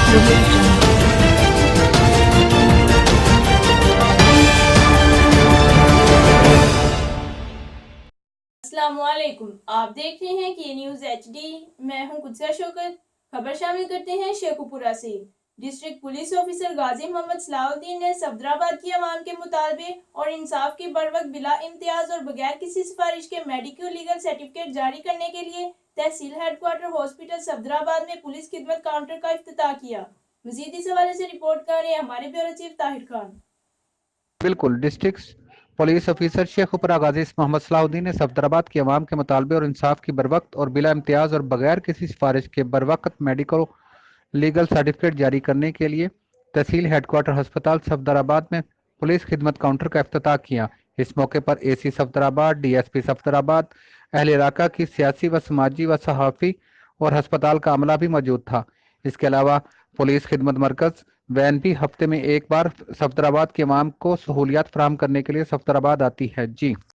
audio jungle. अस्सलामुअलैकुम, आप देख रहे हैं के न्यूज़ HD। मैं हूं कुदसा शौकत। खबर शामिल करते हैं शेखुपुरा से। डिस्ट्रिक्ट पुलिस ऑफिसर गाजी मोहम्मद सलाहुद्दीन ने सफदराबाद की आवाम के मुतालबे और इंसाफ के बरवक्त बिला इम्तियाज और बगैर किसी सिफारिश के मेडिको लीगल सर्टिफिकेट जारी करने के लिए तहसील हेडक्वार्टर हॉस्पिटल सफदराबाद में पुलिस खिदमत काउंटर का इफ्तिताह किया। मजीद इस हवाले से रिपोर्ट कर रहे हैं हमारे ब्यूरो चीफ ताहिर खान। बिल्कुल। डिस्ट्रिक्ट पुलिस ऑफिसर शेखुपुरा गाजी मोहम्मद सलाहुद्दीन ने सफदराबाद की आवाम के मुतालबे और इंसाफ की बरवक्त और बिला इम्तियाज और बगैर किसी सिफारिश के बरवक्त मेडिकल लीगल सर्टिफिकेट जारी करने के लिए तहसील हेडक्वार्टर अस्पताल सफदराबाद में पुलिस खिदमत काउंटर का इफ्तिताह किया। इस मौके पर AC सफदराबाद, DSP सफदराबाद, अहल इलाका की सियासी व समाजी व सहाफ़ी और अस्पताल का अमला भी मौजूद था। इसके अलावा पुलिस खिदमत मरकज़ वैन भी हफ्ते में एक बार सफदराबाद के अवाम को सहूलियात फराहम करने के लिए सफदराबाद आती है। जी।